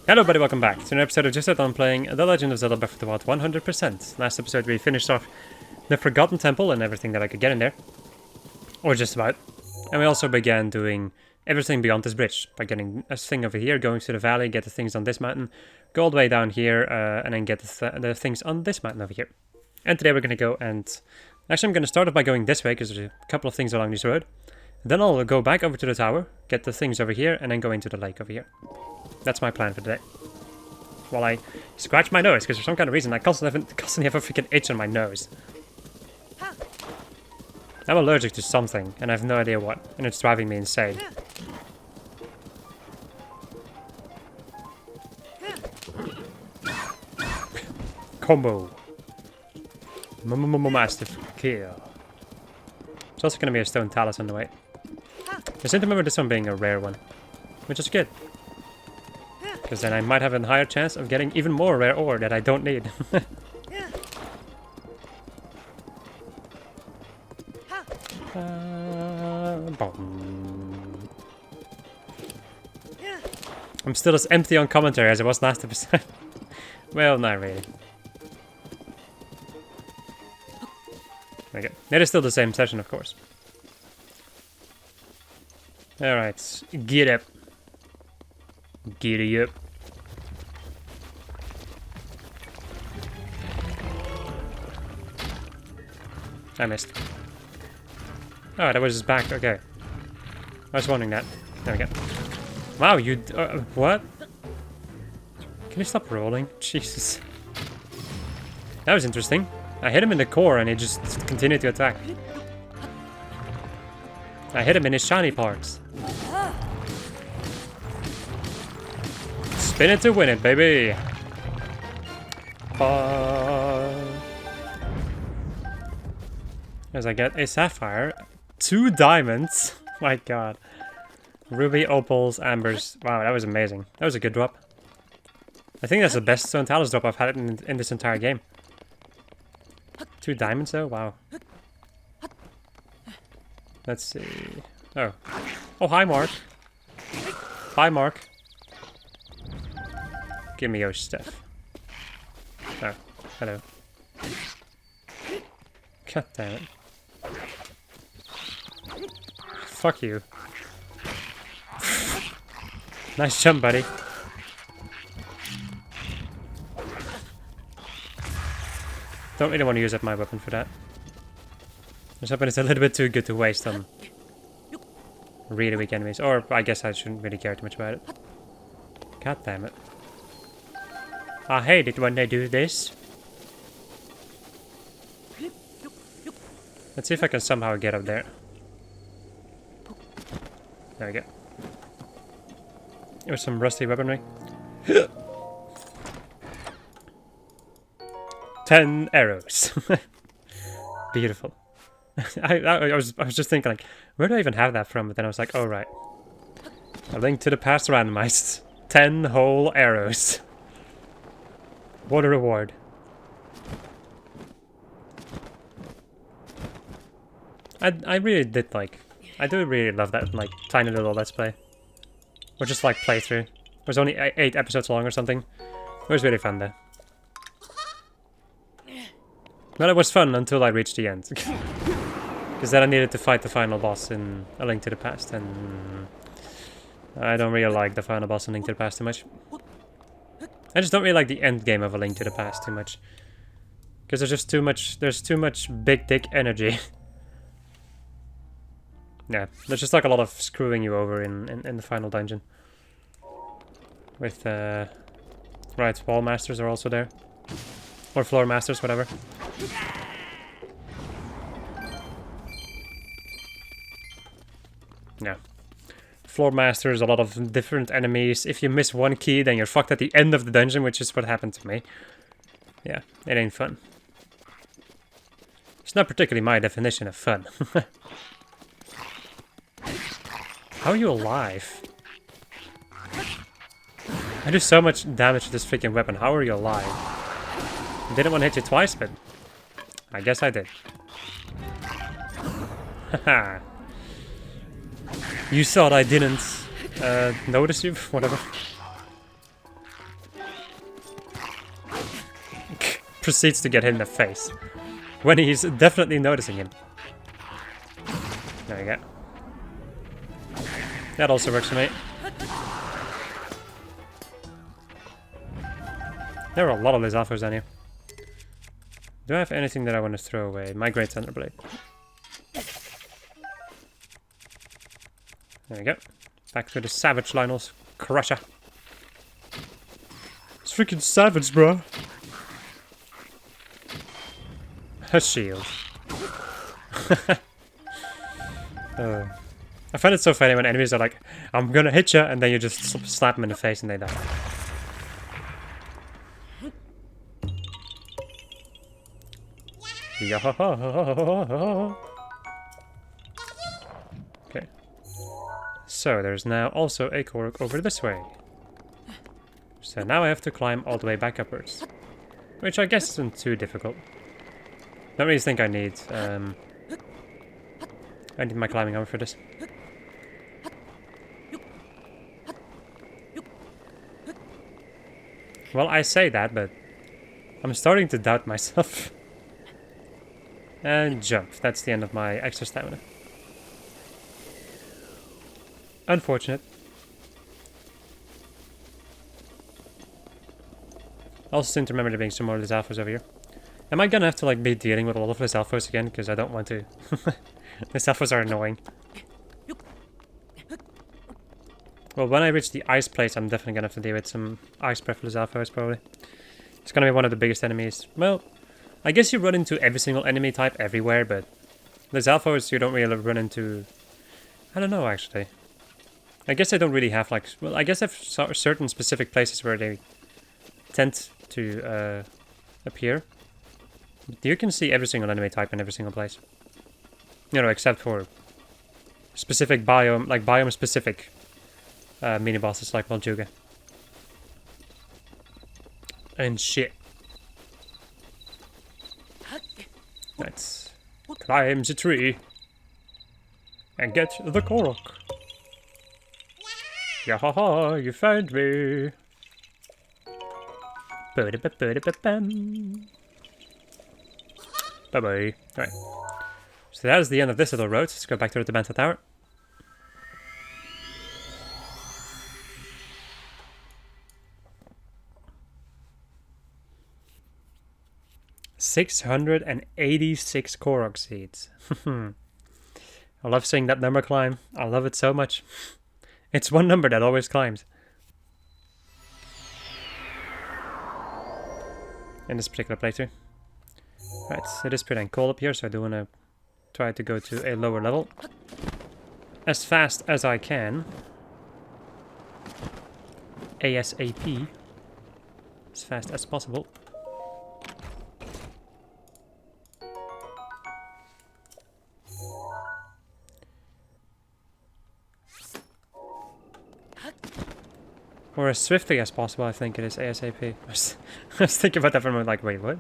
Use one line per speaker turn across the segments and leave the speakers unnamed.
Hello everybody, welcome back to an episode of just got done playing The Legend of Zelda Breath of the Wild 100%. Last episode we finished off the Forgotten Temple and everything that I could get in there. Or just about. And we also began doing everything beyond this bridge. By getting a thing over here, going to the valley, get the things on this mountain, go all the way down here, and then get the things on this mountain over here. And today we're going to go and... Actually I'm going to start off by going this way, because there's a couple of things along this road. Then I'll go back over to the tower, get the things over here, and then go into the lake over here. That's my plan for today. While I scratch my nose, because for some kind of reason I constantly have a freaking itch on my nose. I'm allergic to something, and I have no idea what, and it's driving me insane. Combo. Massive kill. There's also going to be a stone Talus on the way. I seem to remember this one being a rare one, which is good. Because then I might have a higher chance of getting even more rare ore that I don't need. I'm still as empty on commentary as I was last episode. Well, not really. Okay. It is still the same session, of course. Alright, get up. Giddy up. I missed. Oh, that was his back. Okay. I was wondering that. There we go. Wow, you... what? Can you stop rolling? Jesus. That was interesting. I hit him in the core and he just continued to attack. I hit him in his shiny parts. Spin it to win it, baby! As I get a sapphire, 2 diamonds. My god. Ruby, opals, ambers. Wow, that was amazing. That was a good drop. I think that's the best stone Talus drop I've had in this entire game. 2 diamonds though? Wow. Let's see. Oh. Oh, hi Mark. Bye Mark. Give me your stuff. Oh, hello. God damn it. Fuck you. Nice jump, buddy. Don't really want to use up my weapon for that. This weapon is a little bit too good to waste on really weak enemies. Or I guess I shouldn't really care too much about it. God damn it. I hate it when they do this. Let's see if I can somehow get up there. There we go. There's some rusty weaponry. 10 arrows. Beautiful. I was just thinking like, where do I even have that from? But then I was like, oh right. A Link to the Past randomized. 10 whole arrows. What a reward. I really did like... I do really love that like tiny little let's play. Or just like playthrough. It was only 8 episodes long or something. It was really fun though. Well, it was fun until I reached the end. Because then I needed to fight the final boss in A Link to the Past, and I don't really like the final boss in Link to the Past too much. I just don't really like the end game of A Link to the Past too much. Because there's just too much big dick energy. Yeah, there's just like a lot of screwing you over in the final dungeon. With, right, wall masters are also there. Or floor masters, whatever. Yeah. Floor masters, a lot of different enemies. If you miss one key, then you're fucked at the end of the dungeon, which is what happened to me. Yeah, it ain't fun. It's not particularly my definition of fun. How are you alive? I do so much damage to this freaking weapon. How are you alive? I didn't want to hit you twice, but I guess I did. Haha. You thought I didn't notice you? Whatever. proceeds to get hit in the face. When he's definitely noticing him. There we go. That also works for me. There are a lot of these alphas down here. Do I have anything that I want to throw away? My Great Thunderblade. There we go. Back to the Savage Lionel's Crusher. It's freaking savage, bro. A shield. I find it so funny when enemies are like, I'm gonna hit you, and then you just slap them in the face and they die. Okay. So there's now also a Korok over this way. So now I have to climb all the way back upwards. Which I guess isn't too difficult. Don't really think I need my climbing armor for this. Well, I say that, but I'm starting to doubt myself. And jump. That's the end of my extra stamina. Unfortunate. Also seem to remember there being some more of these alphas over here. Am I gonna have to like be dealing with a lot of these alphas again? Because I don't want to. These alphas are annoying. Well, when I reach the ice place, I'm definitely gonna have to deal with some ice breathless alphas probably. It's gonna be one of the biggest enemies. Well, I guess you run into every single enemy type everywhere, but there's alphas you don't really run into. I don't know actually. I guess I don't really have like. Well, I guess I have certain specific places where they tend to appear. You can see every single enemy type in every single place. You know, except for specific biome, like biome specific mini bosses like Maljuga. And shit. Let's climb the tree and get the Korok. Yahaha, you found me. Bye-bye. Alright. So that is the end of this little road. Let's go back to the Banta Tower. $686 Korok Seeds. I love seeing that number climb. I love it so much. It's one number that always climbs. In this particular playthrough. Right, it is pretty cold up here, so I do want to try to go to a lower level. As fast as I can. ASAP. As fast as possible. Or as swiftly as possible, I think it is ASAP. I was thinking about that for a moment, like, wait, what?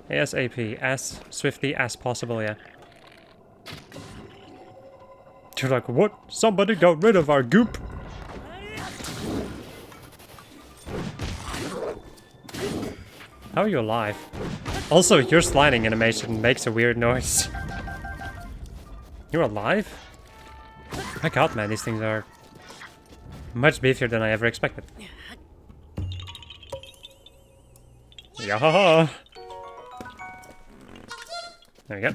ASAP, as swiftly as possible, yeah. You're like, what? Somebody got rid of our goop! How are you alive? Also, your sliding animation makes a weird noise. You're alive? My god, man, these things are much beefier than I ever expected. Yahaha! There we go.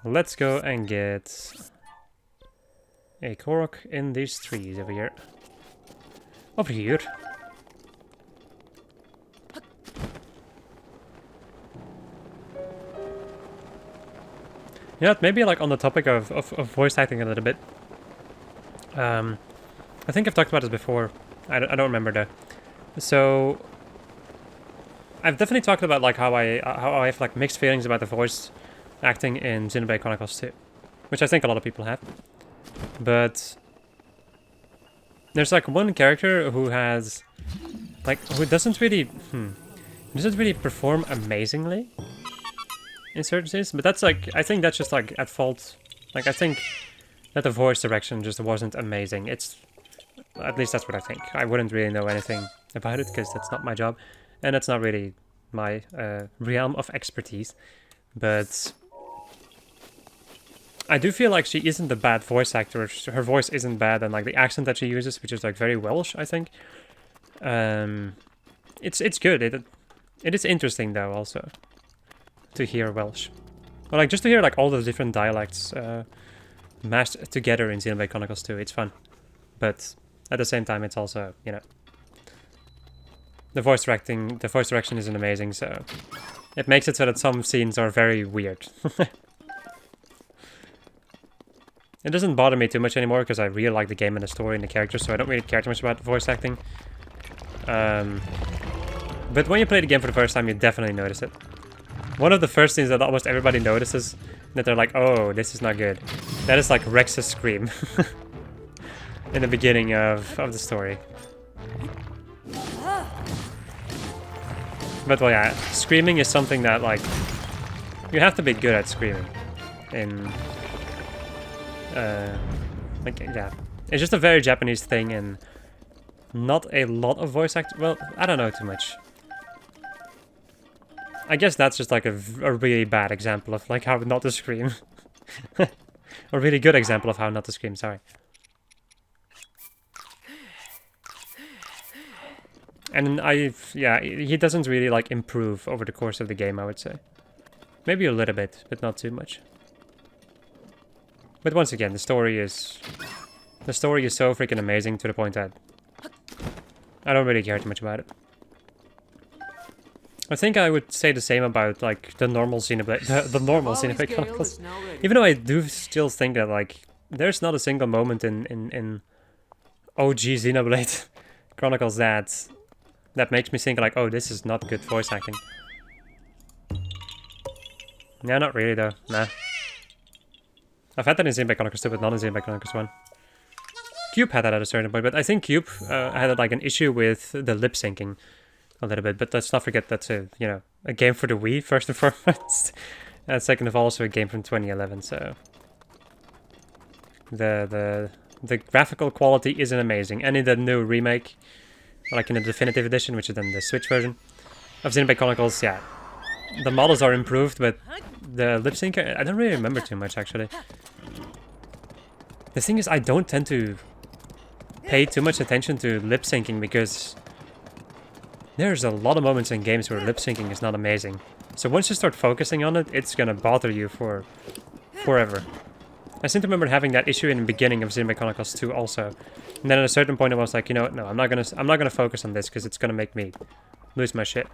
Let's go and get a Korok in these trees over here. Over here. You know, maybe like on the topic of voice acting a little bit. I think I've talked about this before. I don't remember though. So I've definitely talked about like how I have like mixed feelings about the voice acting in Xenoblade Chronicles 2, which I think a lot of people have. But there's like one character who has like who doesn't really perform amazingly in certain scenes, but that's like I think that's just like at fault. Like I think that the voice direction just wasn't amazing. It's At least that's what I think. I wouldn't really know anything about it because that's not my job, and that's not really my realm of expertise. But I do feel like she isn't a bad voice actor. Her voice isn't bad, and like the accent that she uses, which is like very Welsh, I think. It's good. It is interesting though also to hear Welsh, or like just to hear like all the different dialects mashed together in Xenoblade Chronicles 2. It's fun, but at the same time, it's also, you know, the voice direction isn't amazing, so it makes it so that some scenes are very weird. It doesn't bother me too much anymore because I really like the game and the story and the characters, so I don't really care too much about the voice acting. But when you play the game for the first time, you definitely notice it. One of the first things that almost everybody notices, that they're like, oh, this is not good. That is like Rex's scream. In the beginning of the story. But well, yeah, screaming is something that, like, you have to be good at screaming. Like, yeah. It's just a very Japanese thing, and not a lot of voice acting. Well, I don't know too much. I guess that's just like a really bad example of like how not to scream. A really good example of how not to scream, sorry. And yeah, he doesn't really like improve over the course of the game, I would say. Maybe a little bit, but not too much. But once again, the story is so freaking amazing to the point that I don't really care too much about it. I think I would say the same about like the normal Xenoblade, the normal Xenoblade Chronicles. Even though I do still think that like there's not a single moment in OG Xenoblade Chronicles that makes me think like, oh, this is not good voice acting. Yeah, not really though. Nah. I've had that in Xenoblade Chronicles 2, but not in Xenoblade Chronicles 1. Cube had that at a certain point, but I think Cube had like an issue with the lip syncing a little bit. But let's not forget that's a game for the Wii first and foremost, and second of all, also a game from 2011. So the graphical quality isn't amazing, and in the new remake, like in the definitive edition, which is then the Switch version of Xenoblade Chronicles, yeah, the models are improved, but the lip sync, I don't really remember too much actually. The thing is, I don't tend to pay too much attention to lip syncing because there's a lot of moments in games where lip syncing is not amazing. So once you start focusing on it, it's gonna bother you for forever. I seem to remember having that issue in the beginning of Xenoblade Chronicles 2 also. And then at a certain point I was like, you know what, no, I'm not gonna focus on this because it's gonna make me lose my shit.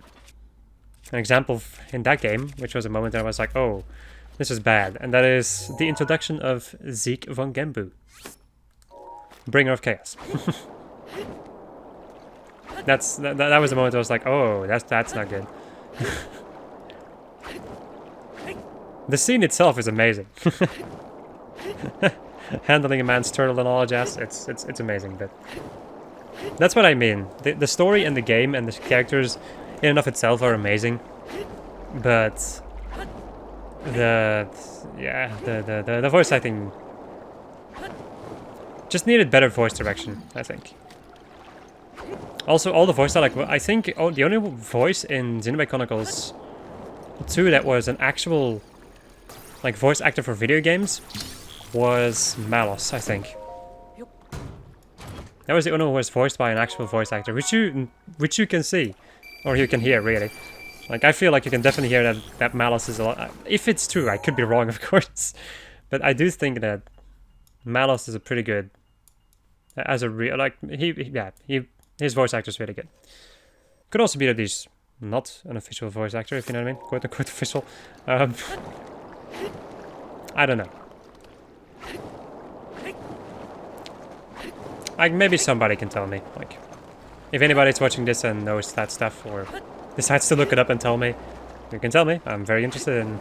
An example in that game, which was a moment that I was like, oh, this is bad, and that is the introduction of Zeke von Genbu, Bringer of Chaos. that was the moment I was like, oh, that's not good. The scene itself is amazing. Handling a man's turtle and all that jazz, it's amazing, but that's what I mean. The story and the game and the characters in and of itself are amazing, but the voice acting just needed better voice direction, I think. Also, all the voice I think the only voice in Xenoblade Chronicles 2 that was an actual like voice actor for video games was Malos, I think. That was the only one who was voiced by an actual voice actor, which you can see, or you can hear, really. Like, I feel like you can definitely hear that Malos is a lot. If it's true, I could be wrong, of course, but I do think that Malos is a pretty good as a real his voice actor is really good. Could also be that he's not an official voice actor, if you know what I mean, quote unquote official. I don't know. Like, maybe somebody can tell me. Like, if anybody's watching this and knows that stuff, or decides to look it up and tell me, you can tell me. I'm very interested in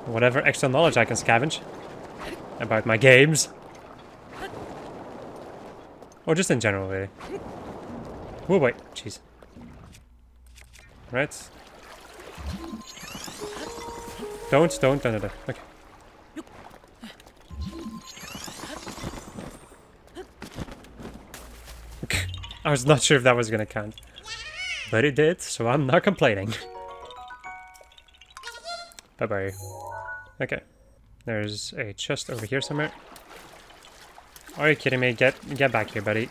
whatever extra knowledge I can scavenge about my games. Or just in general, really. Oh, wait. Jeez. Right. Don't. Okay. I was not sure if that was gonna count. But it did, so I'm not complaining. Bye-bye. Okay. There's a chest over here somewhere. Are you kidding me? Get back here, buddy.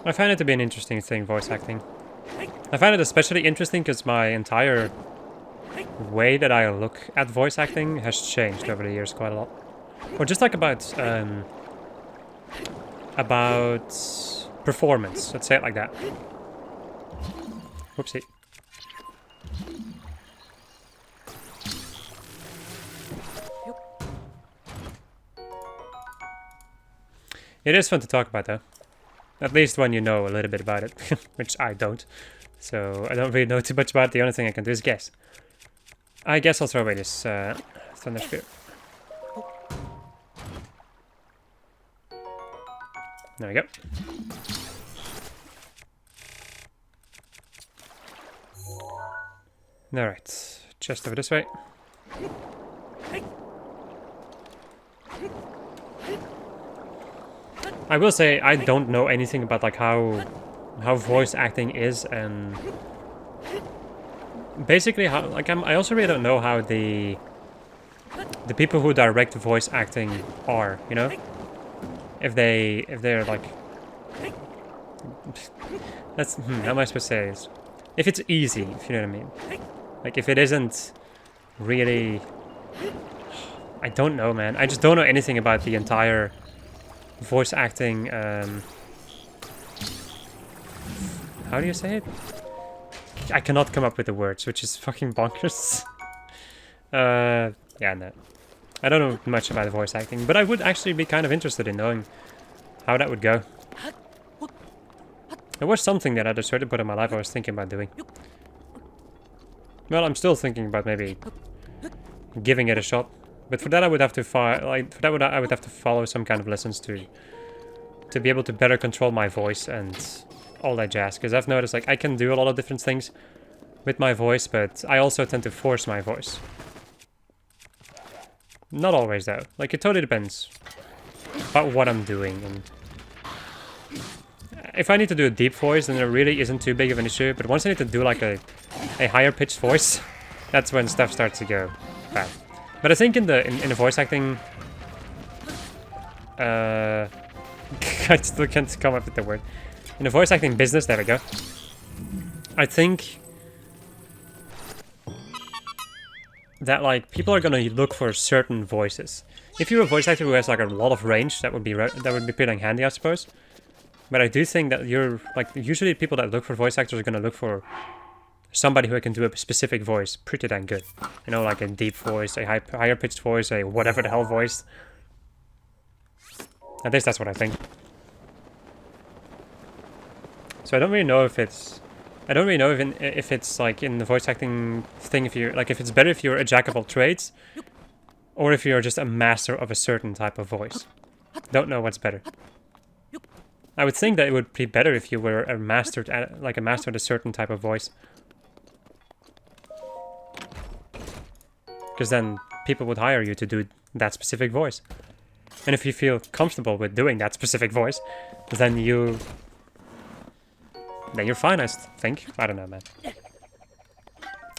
I find it to be an interesting thing, voice acting. I find it especially interesting because my entire way that I look at voice acting has changed over the years quite a lot. Or just like about performance, let's say it like that. Whoopsie. It is fun to talk about though. At least when you know a little bit about it, which I don't. So I don't really know too much about it. The only thing I can do is guess. I guess I'll throw away this Thunder Spear. There we go. Alright, chest over this way. I will say I don't know anything about like how voice acting is, and basically how I also really don't know how the people who direct voice acting are, you know? If they're like that's how am I supposed to say this? If it's easy, if you know what I mean. Like if it isn't really, I don't know, man. I just don't know anything about the entire voice acting, how do you say it? I cannot come up with the words, which is fucking bonkers. Yeah, no. I don't know much about voice acting, but I would actually be kind of interested in knowing how that would go. It was something that at a certain point in my life I was thinking about doing. Well, I'm still thinking about maybe giving it a shot. But for that I would have to I would have to follow some kind of lessons to be able to better control my voice and all that jazz. Because I've noticed like I can do a lot of different things with my voice, but I also tend to force my voice. Not always though. Like it totally depends about what I'm doing. And if I need to do a deep voice, then it really isn't too big of an issue. But once I need to do like a higher pitched voice, that's when stuff starts to go bad. But I think in the voice acting, I still can't come up with the word. In the voice acting business, there we go. I think that like people are gonna look for certain voices. If you're a voice actor who has like a lot of range, that would be pretty handy, I suppose. But I do think that you're like usually people that look for voice actors are gonna look for somebody who can do a specific voice pretty damn good. You know, like a deep voice, a higher pitched voice, a whatever the hell voice. At least that's what I think. So I don't really know if it's... I don't really know if it's like in the voice acting thing, if it's better if you're a jack of all trades, or if you're just a master of a certain type of voice. Don't know what's better. I would think that it would be better if you were a master at a certain type of voice. Because then people would hire you to do that specific voice. And if you feel comfortable with doing that specific voice, then you're fine, I think. I don't know, man.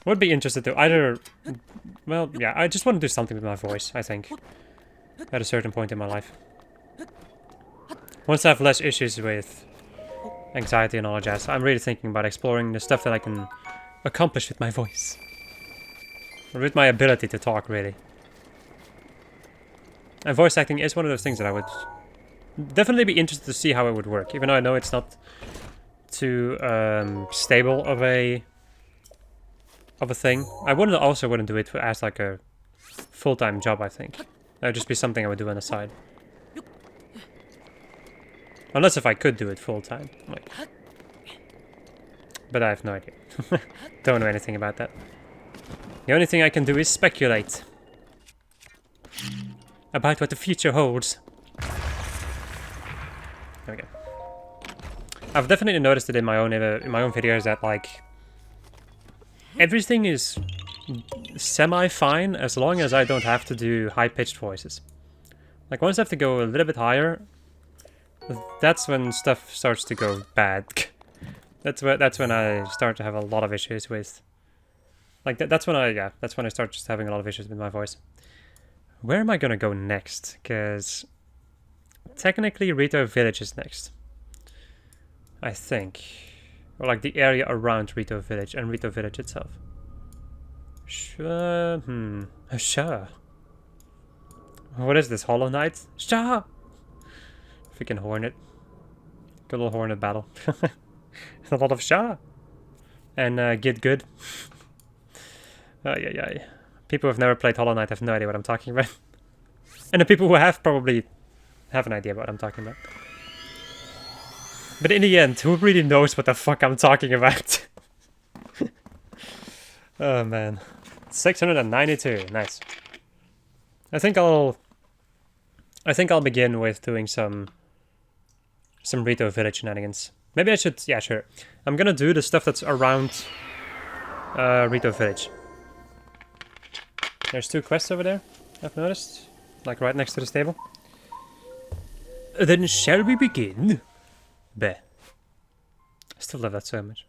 Would be interested to either... Well, yeah, I just want to do something with my voice, I think. At a certain point in my life. Once I have less issues with anxiety and all that jazz, I'm really thinking about exploring the stuff that I can accomplish with my voice. Or with my ability to talk, really. And voice acting is one of those things that I would definitely be interested to see how it would work. Even though I know it's not too stable of a thing. I wouldn't do it as like a full-time job, I think. That would just be something I would do on the side. Unless if I could do it full-time. Like. But I have no idea. Don't know anything about that. The only thing I can do is speculate about what the future holds. There we go. I've definitely noticed it in my own videos that like everything is semi-fine as long as I don't have to do high-pitched voices. Like once I have to go a little bit higher, that's when stuff starts to go bad. That's when I start to have a lot of issues with. Like that's when I start just having a lot of issues with my voice. Where am I gonna go next? Because technically Rito Village is next, I think, or like the area around Rito Village and Rito Village itself. Sure. Sure. What is this? Hollow Knight? Sure. Freaking Hornet. Good little Hornet battle. A lot of Sha. And Get Good. Yeah. People who have never played Hollow Knight have no idea what I'm talking about. And the people who have probably have an idea what I'm talking about. But in the end, who really knows what the fuck I'm talking about? Oh man. 692. Nice. I think I'll begin with doing some Rito Village shenanigans. Maybe I should, yeah, sure. I'm gonna do the stuff that's around Rito Village. There's 2 quests over there, I've noticed. Like right next to this table. Then shall we begin? Bleh. I still love that so much.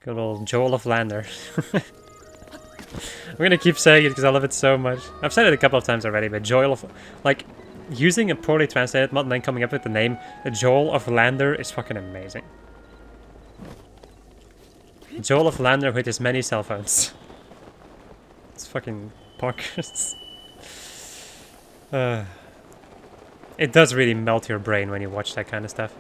Good old Joel of Lander. I'm gonna keep saying it because I love it so much. I've said it a couple of times already, but Joel of... Like, using a poorly translated mod and then coming up with the name Joel of Lander is fucking amazing. Joel of Lander with his many cell phones. It's fucking bonkers. It does really melt your brain when you watch that kind of stuff.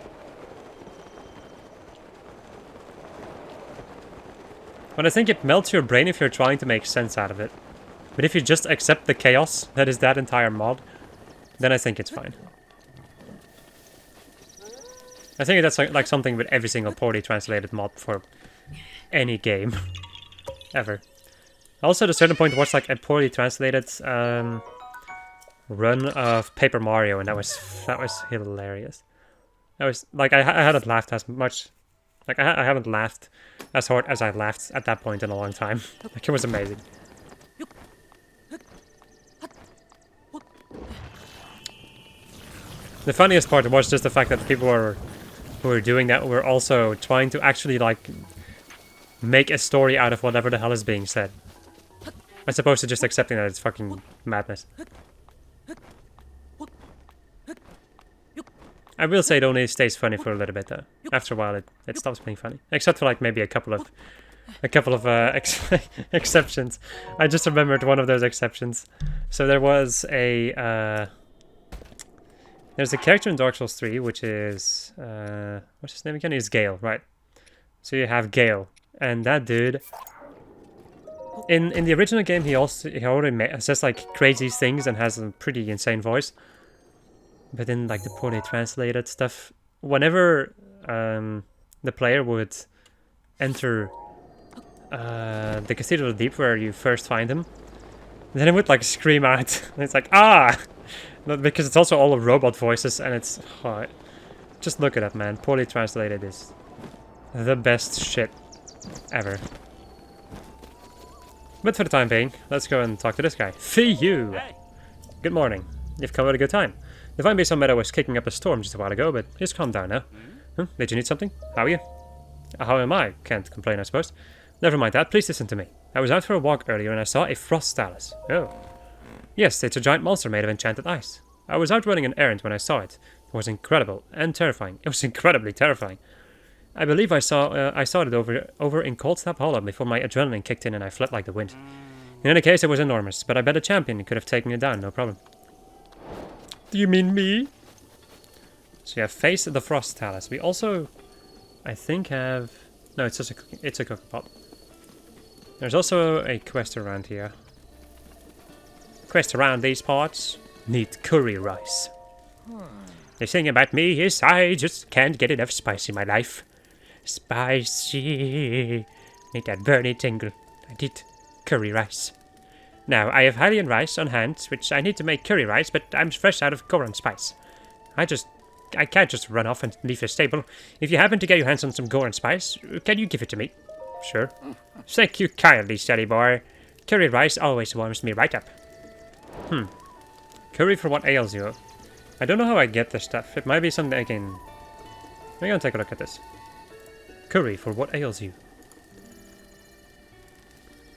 But I think it melts your brain if you're trying to make sense out of it. But if you just accept the chaos that is that entire mod, then I think it's fine. I think that's like something with every single poorly translated mod for any game. Ever. Also, at a certain point, watched like a poorly translated run of Paper Mario, and that was hilarious. That was like I hadn't laughed as much. Like I haven't laughed as hard as I laughed at that point in a long time. Like it was amazing. The funniest part was just the fact that the people who were doing that were also trying to actually like make a story out of whatever the hell is being said, as opposed to just accepting that it's fucking madness. I will say it only stays funny for a little bit though. After a while it stops being funny. Except for like maybe a couple of exceptions. I just remembered one of those exceptions. So there was a there's a character in Dark Souls 3 which is what's his name again? He's Gale, right? So you have Gale, and that dude in the original game he already says like crazy things and has a pretty insane voice. But in like the poorly translated stuff, whenever the player would enter the Cathedral of Deep where you first find him, then it would like scream out. And it's like, ah! Because it's also all robot voices, and it's... Oh, just look at that, man. Poorly translated is the best shit ever. But for the time being, let's go and talk to this guy. Fiyu! Hey. Good morning. You've come at a good time. The vine base on Meadow was kicking up a storm just a while ago, but just calm down now. Did you need something? How are you? How am I? Can't complain, I suppose. Never mind that, please listen to me. I was out for a walk earlier and I saw a frost Talus. Oh. Yes, it's a giant monster made of enchanted ice. I was out running an errand when I saw it. It was incredible and terrifying. It was incredibly terrifying. I believe I saw it over in Cold Snap Hollow before my adrenaline kicked in and I fled like the wind. In any case, it was enormous, but I bet a champion could have taken it down, no problem. Do you mean me? So yeah, face the frost Talus. We also, I think, have... No, it's just it's a cooking pot. There's also a quest around here. Quest around these parts. Need curry rice. The thing about me is I just can't get enough spice in my life. Spicy. Need that burny tingle. I need curry rice. Now, I have Hylian rice on hand, which I need to make curry rice, but I'm fresh out of Goron spice. I I can't just run off and leave the stable. If you happen to get your hands on some gore and spice, can you give it to me? Sure. Thank you kindly, steady boy. Curry rice always warms me right up. Curry for what ails you. I don't know how I get this stuff. It might be something I can... I'm gonna take a look at this. Curry for what ails you.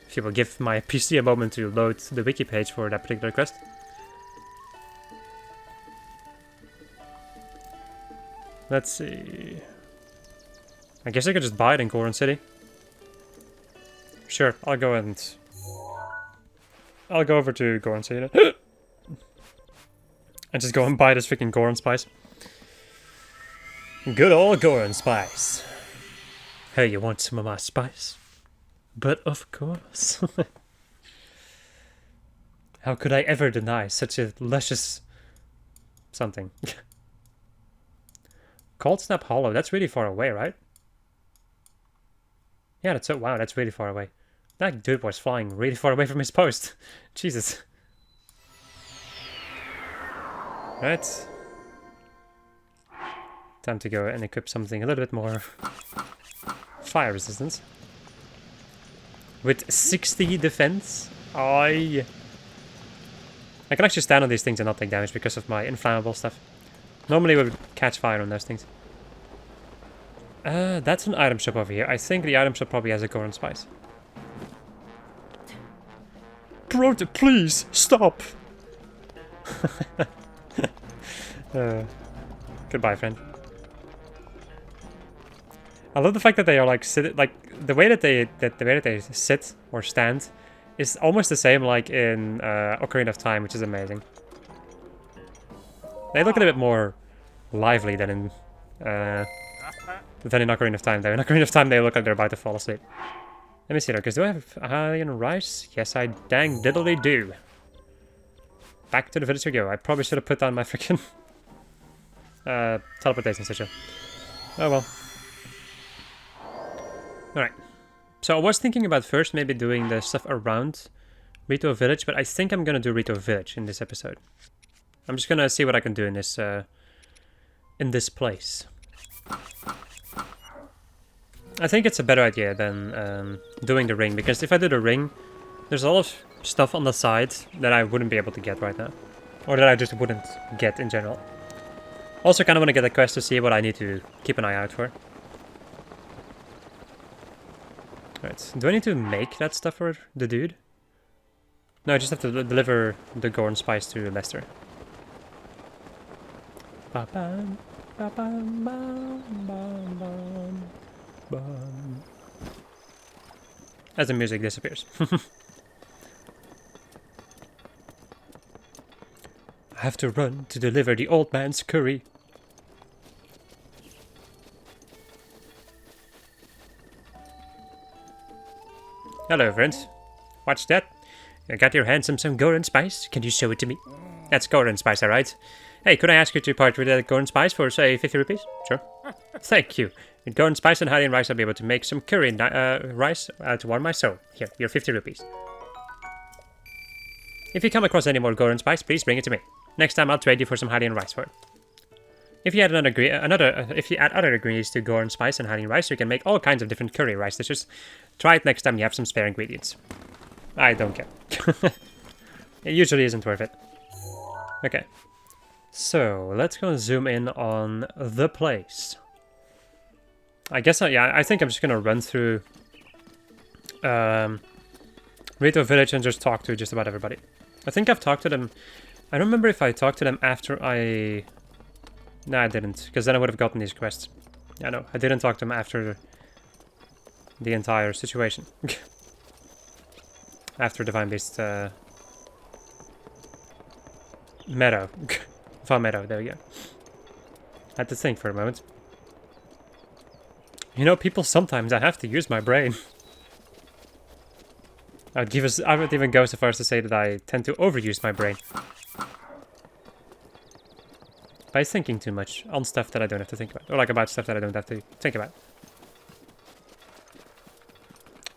If you will give my PC a moment to load the wiki page for that particular quest. Let's see... I guess I could just buy it in Goron City. Sure, I'll go over to Goron City and just go and buy this freaking Goron spice. Good old Goron spice. Hey, you want some of my spice? But of course. How could I ever deny such a luscious something? Cold Snap Hollow, that's really far away, right? Yeah, that's so... Wow, that's really far away. That dude was flying really far away from his post. Jesus. Right. Time to go and equip something a little bit more fire resistance. With 60 defense. I can actually stand on these things and not take damage because of my inflammable stuff. Normally we would catch fire on those things. That's an item shop over here. I think the item shop probably has a Goron spice. Bro, please stop. Goodbye, friend. I love the fact that they are like the way that they sit or stand is almost the same like in Ocarina of Time, which is amazing. They look a little bit more lively than in Ocarina of Time, though. In Ocarina of Time, they look like they're about to fall asleep. Let me see though, because do I have Hylian rice? Yes, I dang diddly do. Back to the village we go. I probably should have put down my freaking teleportation switcher. Oh well. Alright. So I was thinking about first maybe doing the stuff around Rito Village, but I think I'm gonna do Rito Village in this episode. I'm just gonna see what I can do in this place. I think it's a better idea than doing the ring, because if I do the ring, there's a lot of stuff on the side that I wouldn't be able to get right now. Or that I just wouldn't get in general. Also kind of want to get a quest to see what I need to keep an eye out for. Right, do I need to make that stuff for the dude? No, I just have to deliver the Goron spice to Lester. Ba-bam, ba-bam, bam, bam, bam, bam. As the music disappears. I have to run to deliver the old man's curry. Hello, friends. What's that? You got your hands on some Goron spice? Can you show it to me? That's Goron spice, alright. Hey, could I ask you to part with that Goron spice for, say, 50 rupees? Sure. Thank you. With Goron spice and Hylian rice, I'll be able to make some curry rice to warm my soul. Here, your 50 rupees. If you come across any more Goron spice, please bring it to me. Next time, I'll trade you for some Hylian rice for it. If you add if you add other ingredients to Goron spice and Hylian rice, you can make all kinds of different curry rice dishes. Try it next time you have some spare ingredients. I don't care. It usually isn't worth it. Okay. So, let's go and zoom in on the place. I guess, I think I'm just gonna run through Rito Village and just talk to just about everybody. I think I've talked to them. I don't remember if I talked to them after I... No, I didn't, because then I would have gotten these quests. Yeah, no, I didn't talk to them after the entire situation. After Divine Beast Meadow. Farm Meadow, there we go. I had to think for a moment. You know, people, sometimes I have to use my brain. I would even go so far as to say that I tend to overuse my brain. By thinking too much on stuff that I don't have to think about. Or like about stuff that I don't have to think about.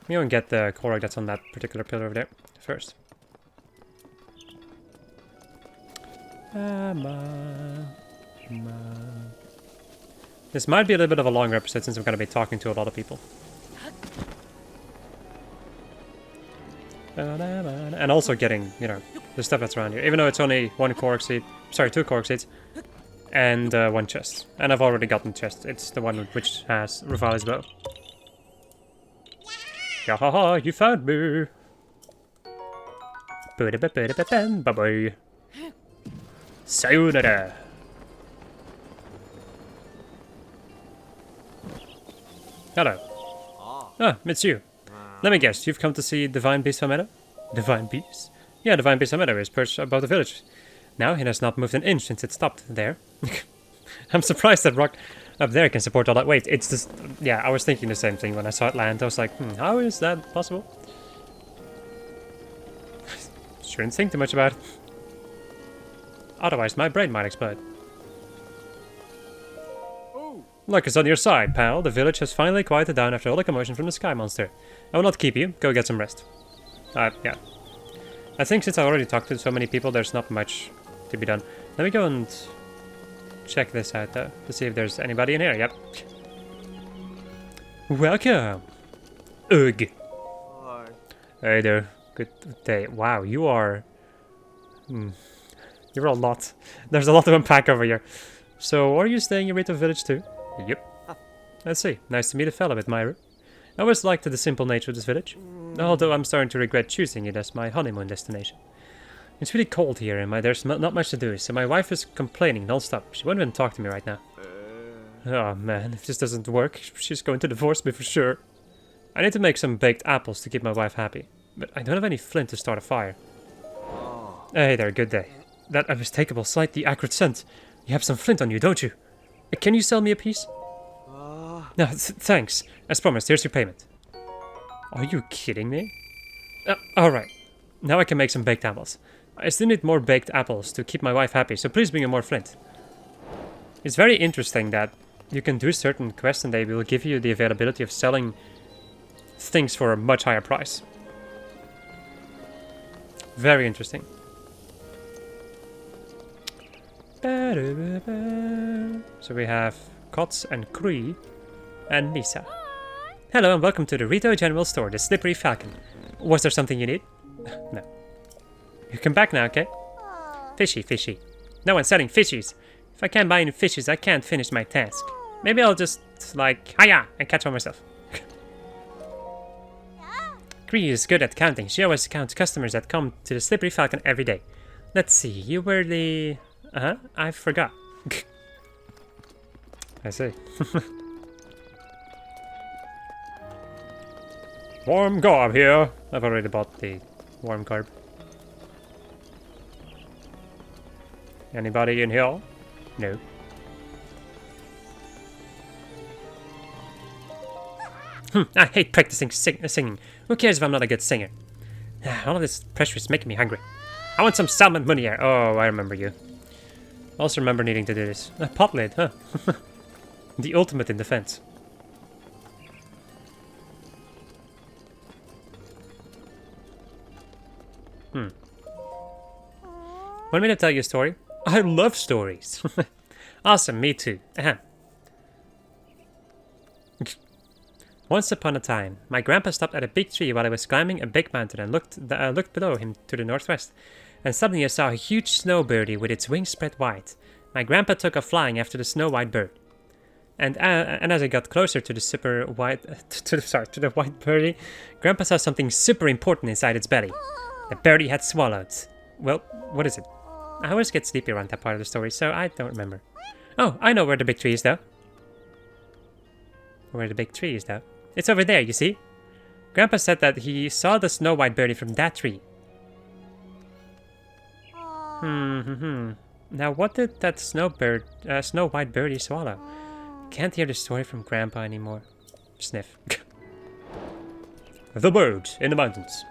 Let me go and get the Korok that's on that particular pillar over there first. This might be a little bit of a longer episode since I'm going to be talking to a lot of people. And also getting, you know, the stuff that's around here. Even though it's only one Korok Seed. Sorry, 2 Korok Seeds. And 1 chest. And I've already gotten the chest. It's the one which has Revali's bow. Yahaha, you found me! Bye-bye. Sayonara! Hello. Ah, it's you. Let me guess, you've come to see Divine Beast Meadow? Divine Beast? Yeah, Divine Beast Meadow is perched above the village. Now it has not moved an inch since it stopped there. I'm surprised that rock up there can support all that weight. It's just... Yeah, I was thinking the same thing when I saw it land. I was like, how is that possible? Shouldn't think too much about it. Otherwise, my brain might explode. Luck is on your side, pal. The village has finally quieted down after all the commotion from the sky monster. I will not keep you. Go get some rest. Yeah. I think since I already talked to so many people, there's not much to be done. Let me go and check this out, though, to see if there's anybody in here. Yep. Welcome. Ugh.
Hi.
Hey there. Good day. Wow, you are... You're a lot. There's a lot to unpack over here. So, are you staying in Rito village too? Yep. Let's see. Nice to meet a fellow admirer. I always liked the simple nature of this village. Although I'm starting to regret choosing it as my honeymoon destination. It's really cold here and there's not much to do, so my wife is complaining non-stop. She won't even talk to me right now. Oh man, if this doesn't work, she's going to divorce me for sure. I need to make some baked apples to keep my wife happy. But I don't have any flint to start a fire. Hey there, good day. That unmistakable, slightly acrid scent. You have some flint on you, don't you? Can you sell me a piece? No, thanks. As promised, here's your payment. Are you kidding me? Alright. Now I can make some baked apples. I still need more baked apples to keep my wife happy, so please bring me more flint. It's very interesting that you can do certain quests and they will give you the availability of selling things for a much higher price. Very interesting. So we have Kots and Kree and Misa. Hello and welcome to the Rito General Store, the Slippery Falcon. Was there something you need? No. You come back now, okay? Fishy, fishy. No one's selling fishies. If I can't buy any fishes, I can't finish my task. Maybe I'll just, like, hiya, and catch one myself. Kree is good at counting. She always counts customers that come to the Slippery Falcon every day. Let's see, you were the... I forgot. I see. Warm garb here. I've already bought the warm garb. Anybody in here? No. I hate practicing singing. Who cares if I'm not a good singer? All of this pressure is making me hungry. I want some salmon munia. Oh, I remember you. Also remember needing to do this. A pot lid, huh? The ultimate in defense. Want me to tell you a story? I love stories. Awesome, me too. Once upon a time, my grandpa stopped at a big tree while I was climbing a big mountain and looked below him to the northwest. And suddenly I saw a huge snow birdie with its wings spread wide. My grandpa took off flying after the snow-white bird. And as I got closer to the white birdie, Grandpa saw something super important inside its belly. The birdie had swallowed. Well, what is it? I always get sleepy around that part of the story, so I don't remember. Oh, I know where the big tree is, though. Where the big tree is, though. It's over there, you see? Grandpa said that he saw the snow-white birdie from that tree. Now, what did that snow-white birdie swallow? Can't hear the story from Grandpa anymore. Sniff. The bird in the mountains.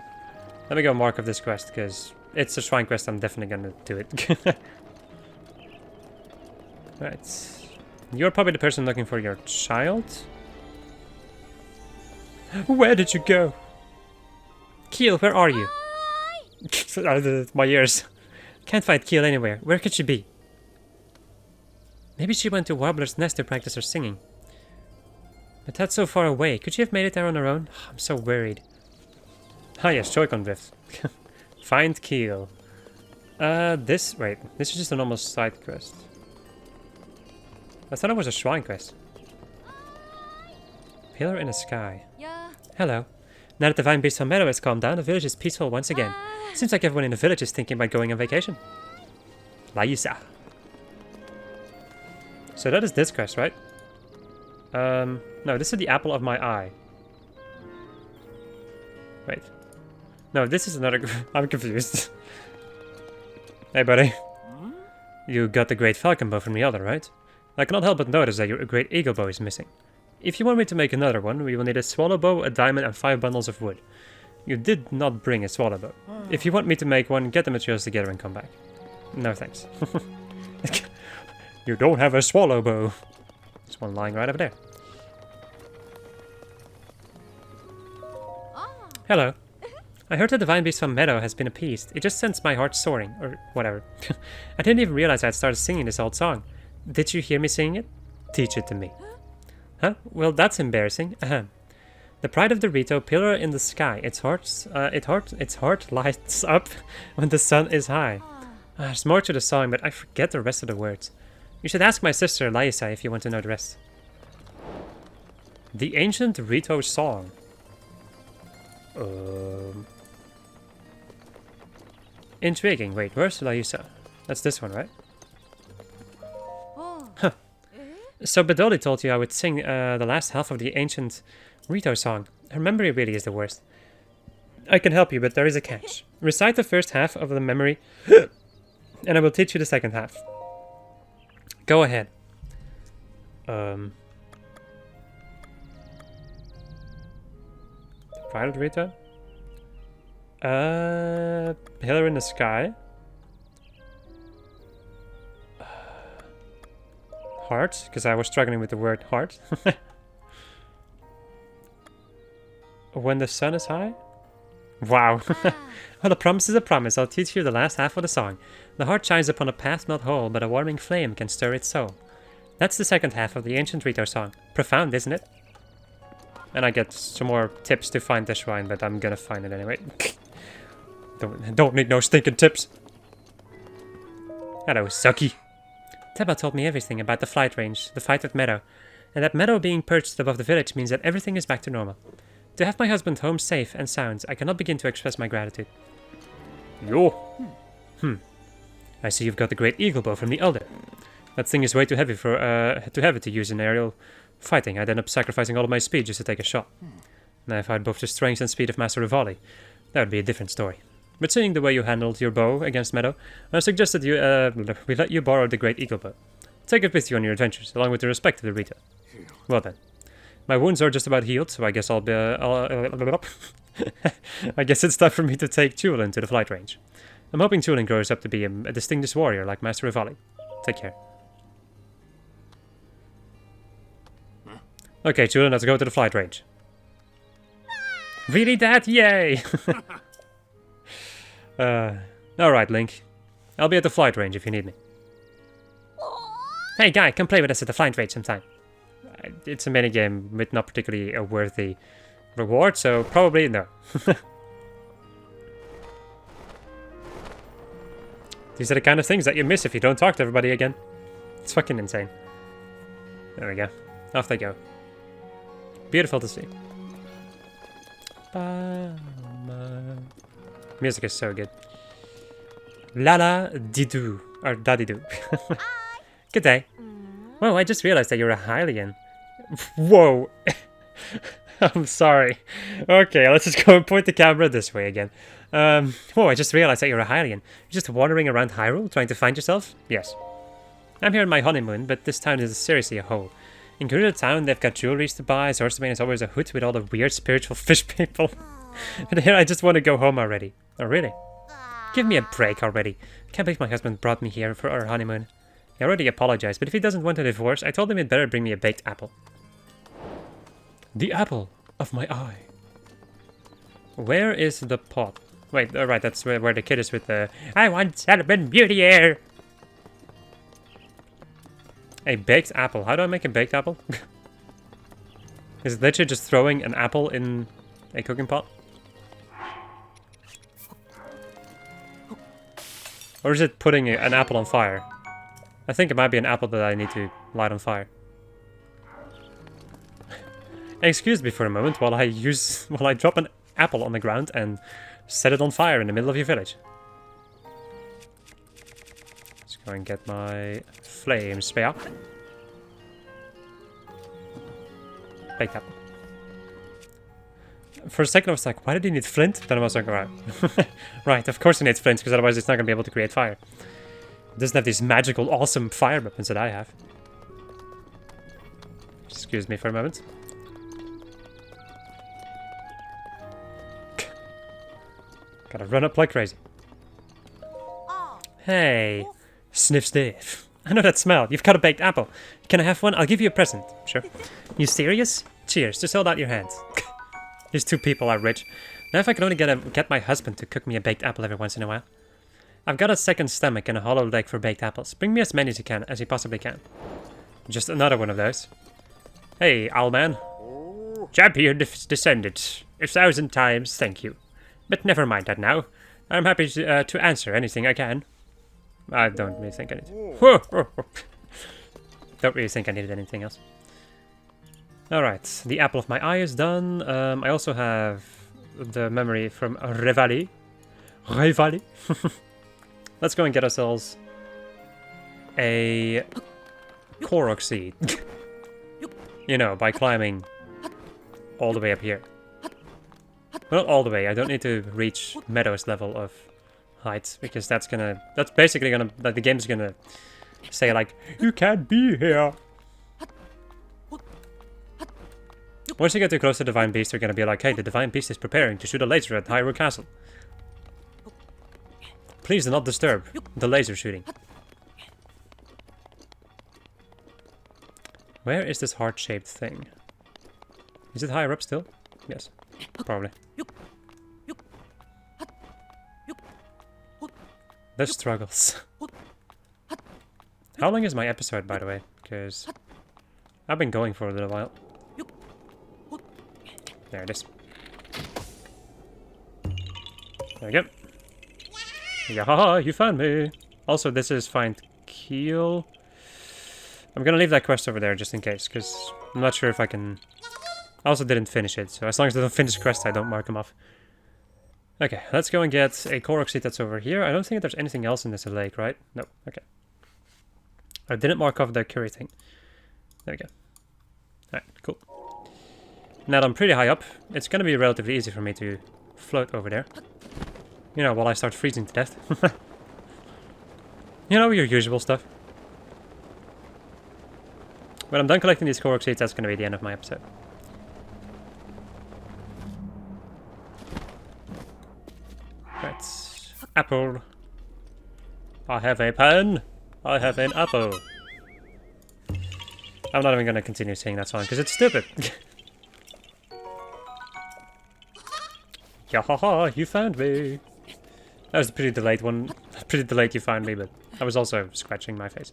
Let me go mark off this quest, because it's a shrine quest. I'm definitely gonna do it. Right. You're probably the person looking for your child? Where did you go? Keel, where are you? My ears. Can't find Keel anywhere. Where could she be? Maybe she went to Warbler's Nest to practice her singing. But that's so far away. Could she have made it there on her own? I'm so worried. Ah yes, Joy-Con drift. Find Keel. This is just a normal side quest. I thought it was a shrine quest. Pillar in the sky.
Yeah.
Hello. Now that the Vine Beast on Meadow has calmed down, the village is peaceful once again. Seems like everyone in the village is thinking about going on vacation. Laisa. So that is this quest, right? No, this is the apple of my eye. Wait. No, this is another... I'm confused. Hey, buddy. You got the Great Falcon Bow from the other, right? I cannot help but notice that your Great Eagle Bow is missing. If you want me to make another one, we will need a swallow bow, a diamond, and 5 bundles of wood. You did not bring a swallow bow. If you want me to make one, get the materials together and come back. No thanks. You don't have a swallow bow. There's one lying right over there. Hello. I heard that the Vine Beast from Meadow has been appeased. It just sends my heart soaring, or whatever. I didn't even realize I had started singing this old song. Did you hear me singing it? Teach it to me. Huh? Well, that's embarrassing. The pride of the Rito, pillar in the sky. Its heart lights up when the sun is high. There's more to the song, but I forget the rest of the words. You should ask my sister Laisa if you want to know the rest. The ancient Rito song. Intriguing. Wait, where's Laisa? That's this one, right? Huh. So Bedoli told you I would sing the last half of the ancient Rito song. Her memory really is the worst. I can help you, but there is a catch. Recite the first half of the memory, and I will teach you the second half. Go ahead. The pride of Rito? Pillar in the sky? Heart? Because I was struggling with the word heart. When the sun is high? Wow. Well, a promise is a promise. I'll teach you the last half of the song. The heart shines upon a path not whole, but a warming flame can stir its soul. That's the second half of the ancient Rito song. Profound, isn't it? And I get some more tips to find the shrine, but I'm gonna find it anyway. Don't need no stinking tips. Hello, sucky. Teba told me everything about the flight range, the fight at Meadow, and that Meadow being perched above the village means that everything is back to normal. To have my husband home safe and sound, I cannot begin to express my gratitude. Yo. I see you've got the Great Eagle Bow from the Elder. That thing is way too heavy for to use in aerial fighting. I'd end up sacrificing all of my speed just to take a shot. Now if I had both the strength and speed of Master Revali, that would be a different story. But seeing the way you handled your bow against Meadow, I suggested we let you borrow the Great Eagle Bow. Take it with you on your adventures, along with the respect of the Rito. Well then. My wounds are just about healed, so I guess I'll be... I guess it's time for me to take Tulin to the flight range. I'm hoping Tulin grows up to be a distinguished warrior like Master Revali. Take care. Okay, Tulin, let's go to the flight range. Really, Dad? Yay! Alright, Link. I'll be at the flight range if you need me. Hey, guy, come play with us at the flight range sometime. It's a minigame with not particularly a worthy reward, so probably no. These are the kind of things that you miss if you don't talk to everybody again. It's fucking insane. There we go. Off they go. Beautiful to see. Music is so good. Lala Didoo. Or Dadidoo. Good day. Whoa, I just realized that you're a Hylian. Whoa. I'm sorry. Okay, let's just go and point the camera this way again. Whoa, I just realized that you're a Hylian. You're just wandering around Hyrule, trying to find yourself? Yes. I'm here on my honeymoon, but this town is seriously a hole. In Gerudo Town, they've got jewelries to buy, Swordsman is always a hoot with all the weird spiritual fish people. But here I just want to go home already. Oh, really? Give me a break already. I can't believe my husband brought me here for our honeymoon. He already apologized, but if he doesn't want a divorce, I told him he'd better bring me a baked apple. The apple of my eye. Where is the pot? Wait, right, that's where the kid is with the... I want cinnamon beauty air! A baked apple. How do I make a baked apple? Is it literally just throwing an apple in a cooking pot? Or is it putting an apple on fire? I think it might be an apple that I need to light on fire. Excuse me for a moment while I drop an apple on the ground and set it on fire in the middle of your village. Let's go and get my flame spear. Baked apple. For a second I was like, why did he need flint? Then I was like, right. Right, of course he needs flint, because otherwise it's not going to be able to create fire. It doesn't have these magical, awesome fire weapons that I have. Excuse me for a moment. Gotta run up like crazy. Hey, sniff sniff. I know that smell. You've got a baked apple. Can I have one? I'll give you a present. Sure. You serious? Cheers. Just hold out your hands. These two people are rich. Now if I can only get my husband to cook me a baked apple every once in a while. I've got a second stomach and a hollow leg for baked apples. Bring me as many as you possibly can. Just another one of those. Hey, Owlman. Champion descended. 1,000 times, thank you. But never mind that now. I'm happy to answer anything I can. I don't really think I need. Don't really think I needed anything else. Alright, the apple of my eye is done. I also have the memory from Revali. Revali. Let's go and get ourselves a Korok Seed. You know, by climbing all the way up here. Well, not all the way. I don't need to reach Meadow's level of height, because that's basically gonna, like, the game's gonna say, like, you can't be here. Once you get too close to the Divine Beast, they're gonna be like, hey, the Divine Beast is preparing to shoot a laser at Hyrule Castle. Please do not disturb the laser shooting. Where is this heart-shaped thing? Is it higher up still? Yes, probably. The struggles. How long is my episode, by the way? Because I've been going for a little while. There it is. There we go. Yeah, you found me. Also, this is find Keel. I'm gonna leave that quest over there just in case, because I'm not sure if I can. I also didn't finish it, so as long as I don't finish quest, I don't mark them off. Okay, let's go and get a Korok Seed that's over here. I don't think there's anything else in this lake, right? No, okay. I didn't mark off the curry thing. There we go. Alright, cool. Now that I'm pretty high up, it's gonna be relatively easy for me to float over there. You know, while I start freezing to death. You know, your usual stuff. When I'm done collecting these Korok Seeds, that's gonna be the end of my episode. Right. Apple. I have a pen. I have an apple. I'm not even gonna continue singing that song because it's stupid. Yahaha, you found me. That was a pretty delayed one. Pretty delayed you found me, but I was also scratching my face.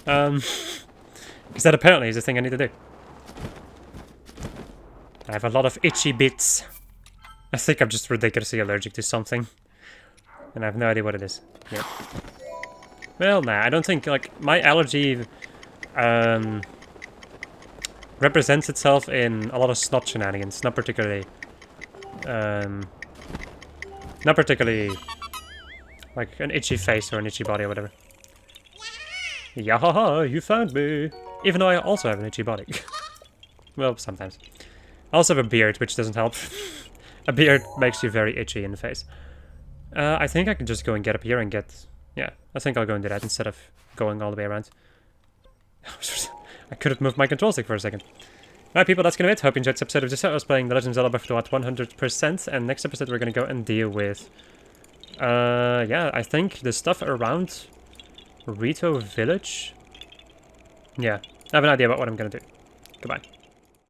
Because that apparently is the thing I need to do. I have a lot of itchy bits. I think I'm just ridiculously allergic to something. And I have no idea what it is. Yep. Well, nah, I don't think, like, my allergy represents itself in a lot of snot shenanigans, not particularly like an itchy face or an itchy body or whatever. Yahaha, you found me! Even though I also have an itchy body. Well, sometimes. I also have a beard, which doesn't help. A beard makes you very itchy in the face. I think I can just go and get up here and get... Yeah, I think I'll go and do that instead of going all the way around. I could have moved my control stick for a second. Alright people, that's gonna be it. Hope you enjoyed this episode of I was playing The Legend of Zelda Breath of the Wild 100%, and next episode we're gonna go and deal with... yeah, I think the stuff around Rito village? Yeah, I have an idea about what I'm gonna do. Goodbye.